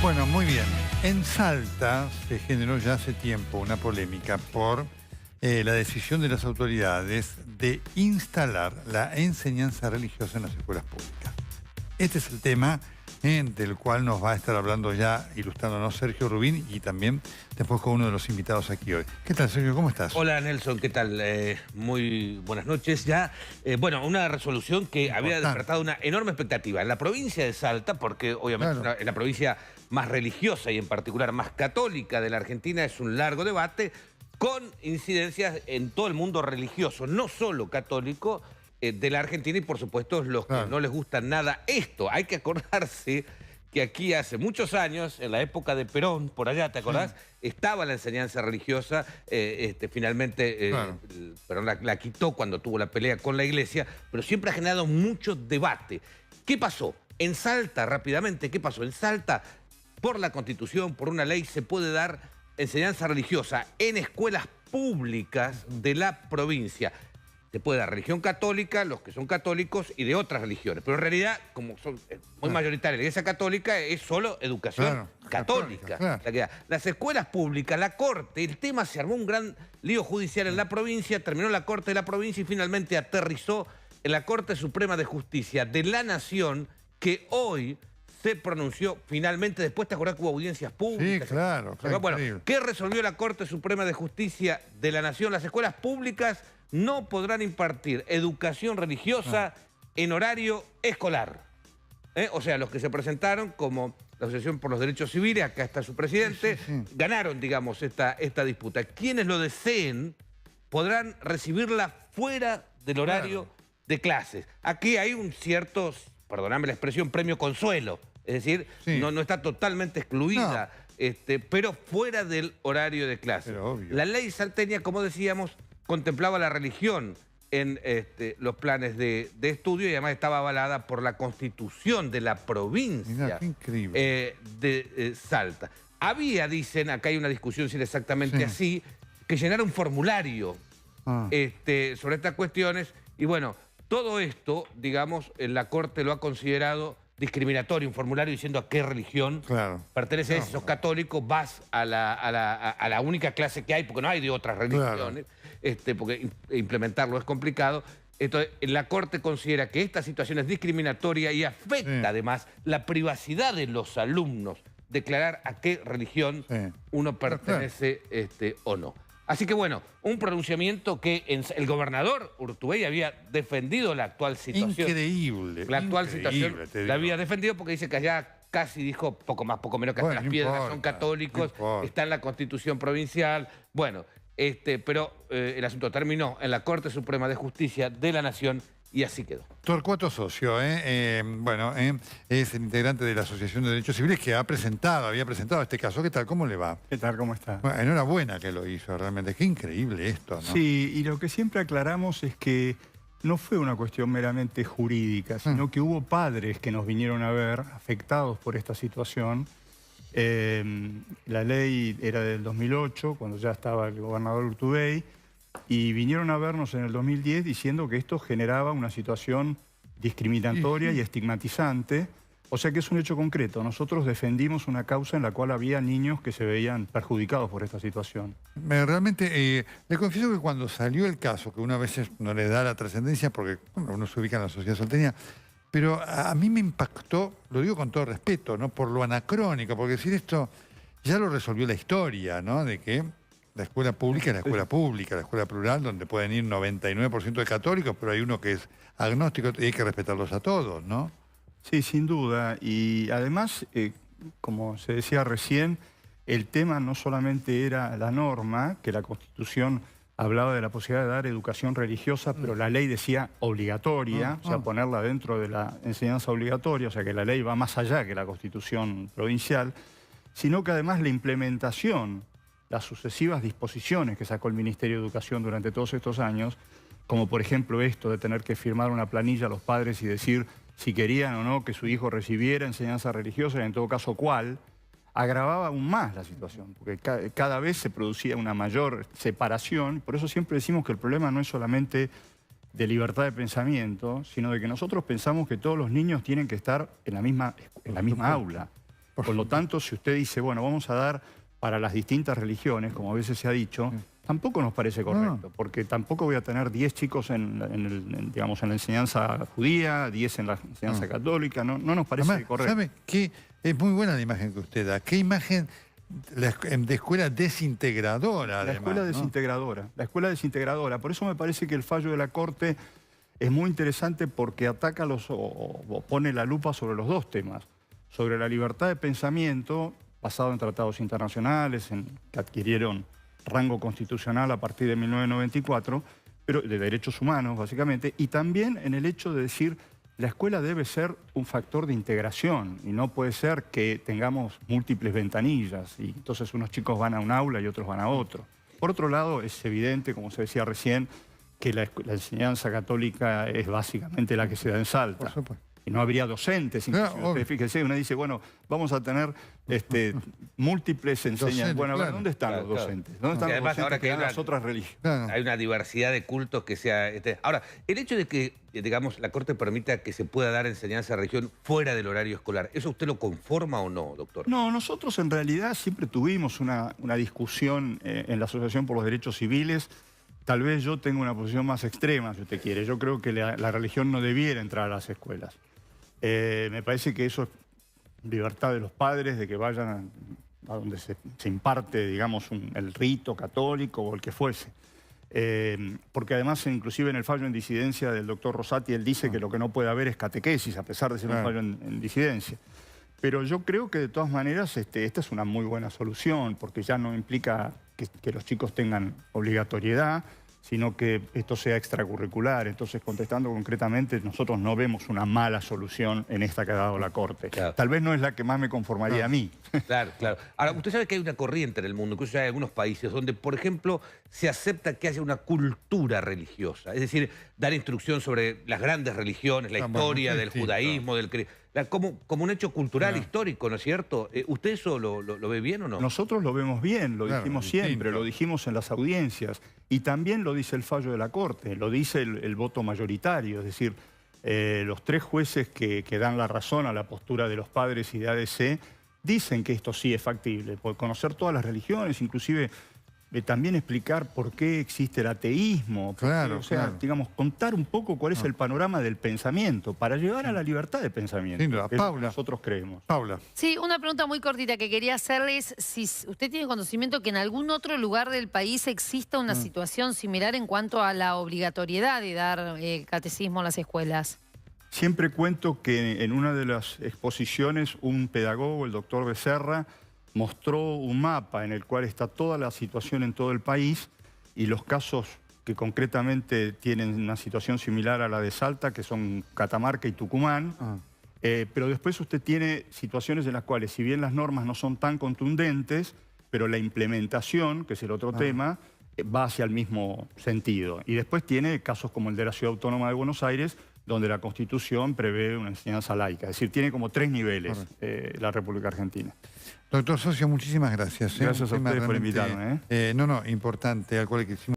Bueno, muy bien. En Salta se generó ya hace tiempo una polémica por la decisión de las autoridades de instalar la enseñanza religiosa en las escuelas públicas. Este es el tema del cual nos va a estar hablando ya, ilustrándonos Sergio Rubín, y también después con uno de los invitados aquí hoy. ¿Qué tal, Sergio? ¿Cómo estás? Hola, Nelson. ¿Qué tal? Muy buenas noches. Ya, bueno, una resolución que había despertado una enorme expectativa en la provincia de Salta, porque obviamente Claro. es la provincia más religiosa y en particular más católica de la Argentina. Es un largo debate con incidencias en todo el mundo religioso, no solo católico, de la Argentina, y por supuesto los que no les gusta nada esto. Hay que acordarse que aquí hace muchos años, en la época de Perón, por allá, ¿te acordás? Estaba la enseñanza religiosa, finalmente Perón la quitó cuando tuvo la pelea con la iglesia, pero siempre ha generado mucho debate. ¿Qué pasó? En Salta, rápidamente, ¿qué pasó? En Salta, por la Constitución, por una ley, se puede dar enseñanza religiosa en escuelas públicas de la provincia. Se puede dar religión católica, los que son católicos, y de otras religiones. Pero en realidad, como son muy mayoritaria la iglesia católica, es solo educación católica. Las escuelas públicas, la Corte, el tema se armó un gran lío judicial en la provincia, terminó la Corte de la provincia y finalmente aterrizó en la Corte Suprema de Justicia de la Nación, que hoy se pronunció finalmente. Después, ¿te acordás que hubo audiencias públicas? Sí, claro. Bueno, ¿qué resolvió la Corte Suprema de Justicia de la Nación? Las escuelas públicas no podrán impartir educación religiosa en horario escolar. O sea, los que se presentaron como la Asociación por los Derechos Civiles, acá está su presidente, ganaron, digamos, esta disputa. Quienes lo deseen podrán recibirla fuera del horario de clases. Aquí hay un cierto, perdóname la expresión, premio consuelo. Es decir, no está totalmente excluida, pero fuera del horario de clase. La ley salteña, como decíamos, contemplaba la religión en los planes de estudio y además estaba avalada por la Constitución de la provincia de Salta. Había, dicen, acá hay una discusión si era exactamente así, que llenar un formulario sobre estas cuestiones, y bueno, todo esto, digamos, la Corte lo ha considerado discriminatorio, un formulario diciendo a qué religión pertenece. Si sos católico, vas a la única clase que hay, porque no hay de otras religiones, porque implementarlo es complicado. Entonces, la Corte considera que esta situación es discriminatoria y afecta además la privacidad de los alumnos, declarar a qué religión uno pertenece o no. Así que bueno, un pronunciamiento que el gobernador Urtubey había defendido la actual situación. Increíble. La actual situación la había defendido porque dice que allá casi dijo poco más, poco menos, que hasta las piedras son católicos, está en la Constitución provincial. Bueno, pero el asunto terminó en la Corte Suprema de Justicia de la Nación y así quedó. Torcuato Socio, es el integrante de la Asociación de Derechos Civiles que había presentado este caso. ¿Qué tal? ¿Cómo le va? ¿Qué tal? ¿Cómo está? Bueno, enhorabuena que lo hizo, realmente. Qué increíble esto, ¿no? Sí, y lo que siempre aclaramos es que no fue una cuestión meramente jurídica, sino que hubo padres que nos vinieron a ver afectados por esta situación. La ley era del 2008, cuando ya estaba el gobernador Urtubey, y vinieron a vernos en el 2010 diciendo que esto generaba una situación discriminatoria y estigmatizante. O sea que es un hecho concreto. Nosotros defendimos una causa en la cual había niños que se veían perjudicados por esta situación. Realmente, le confieso que cuando salió el caso, que una vez no le da la trascendencia porque uno se ubica en la sociedad salteña, pero a mí me impactó, lo digo con todo respeto, ¿no? Por lo anacrónico, porque decir esto ya lo resolvió la historia, ¿no? De que la escuela pública es la escuela pública, la escuela plural, donde pueden ir 99% de católicos, pero hay uno que es agnóstico y hay que respetarlos a todos, ¿no? Sí, sin duda. Y además, como se decía recién, el tema no solamente era la norma, que la Constitución hablaba de la posibilidad de dar educación religiosa, pero la ley decía obligatoria, o sea, ponerla dentro de la enseñanza obligatoria, o sea que la ley va más allá que la Constitución provincial, sino que además la implementación, las sucesivas disposiciones que sacó el Ministerio de Educación durante todos estos años, como por ejemplo esto de tener que firmar una planilla a los padres y decir si querían o no que su hijo recibiera enseñanza religiosa, y en todo caso cuál, agravaba aún más la situación, porque cada vez se producía una mayor separación. Por eso siempre decimos que el problema no es solamente de libertad de pensamiento, sino de que nosotros pensamos que todos los niños tienen que estar en la misma aula. Por lo tanto, si usted dice, bueno, vamos a dar para las distintas religiones, como a veces se ha dicho, tampoco nos parece correcto, porque tampoco voy a tener 10 chicos digamos, en la enseñanza judía, 10 en la enseñanza católica, no nos parece Además, correcto. ¿sabe qué? Es muy buena la imagen que usted da. ¿Qué imagen de escuela desintegradora, además? La escuela desintegradora, la escuela desintegradora. Por eso me parece que el fallo de la Corte es muy interesante porque ataca o pone la lupa sobre los dos temas. Sobre la libertad de pensamiento, basado en tratados internacionales, que adquirieron rango constitucional a partir de 1994, pero de derechos humanos, básicamente, y también en el hecho de decir la escuela debe ser un factor de integración y no puede ser que tengamos múltiples ventanillas y entonces unos chicos van a un aula y otros van a otro. Por otro lado, es evidente, como se decía recién, que la enseñanza católica es básicamente la que se da en Salta. Por supuesto. Y no habría docentes, inclusive. Claro, Usted fíjese, uno dice, bueno, vamos a tener múltiples enseñanzas. Docentes, Bueno, a ver, claro. ¿dónde están Claro, los claro. docentes? ¿Dónde están Y los además, docentes ahora que que dan hay las otras religiones? Claro. Hay una diversidad de cultos que sea... Ahora, el hecho de que, digamos, la Corte permita que se pueda dar enseñanza de religión fuera del horario escolar, ¿eso usted lo conforma o no, doctor? No, nosotros en realidad siempre tuvimos una discusión en la Asociación por los Derechos Civiles. Tal vez yo tenga una posición más extrema, si usted quiere. Yo creo que la religión no debiera entrar a las escuelas. Me parece que eso es libertad de los padres, de que vayan a donde se imparte, digamos, el rito católico o el que fuese. Porque además, inclusive en el fallo en disidencia del doctor Rosati, él dice que lo que no puede haber es catequesis, a pesar de ser un fallo en disidencia. Pero yo creo que de todas maneras esta es una muy buena solución, porque ya no implica que los chicos tengan obligatoriedad, sino que esto sea extracurricular. Entonces, contestando concretamente, nosotros no vemos una mala solución en esta que ha dado la Corte. Claro. Tal vez no es la que más me conformaría a mí. Claro, claro. Ahora, usted sabe que hay una corriente en el mundo, incluso hay algunos países donde, por ejemplo, se acepta que haya una cultura religiosa. Es decir, dar instrucción sobre las grandes religiones, la historia del judaísmo, como un hecho cultural, histórico, ¿no es cierto? ¿Usted eso lo ve bien o no? Nosotros lo vemos bien, lo dijimos siempre, distinto. lo dijimos en las audiencias. Y también lo dice el fallo de la Corte, lo dice el voto mayoritario. Es decir, los 3 jueces que dan la razón a la postura de los padres y de ADC dicen que esto sí es factible. Por conocer todas las religiones, inclusive también explicar por qué existe el ateísmo. Claro, o sea, claro. digamos, contar un poco cuál es el panorama del pensamiento para llegar a la libertad de pensamiento. Sin duda. que es lo que Paula. nosotros creemos. Paula. Sí, una pregunta muy cortita que quería hacerles. Si usted tiene conocimiento que en algún otro lugar del país exista una situación similar en cuanto a la obligatoriedad de dar catecismo en las escuelas. Siempre cuento que en una de las exposiciones un pedagogo, el doctor Becerra, mostró un mapa en el cual está toda la situación en todo el país y los casos que concretamente tienen una situación similar a la de Salta, que son Catamarca y Tucumán. Pero después usted tiene situaciones en las cuales, si bien las normas no son tan contundentes, pero la implementación, que es el otro tema, va hacia el mismo sentido. Y después tiene casos como el de la Ciudad Autónoma de Buenos Aires, donde la Constitución prevé una enseñanza laica. Es decir, tiene como 3 niveles la República Argentina. Doctor Socio, muchísimas gracias. Gracias a Un tema ustedes por realmente, invitarme. No, importante, al cual quisimos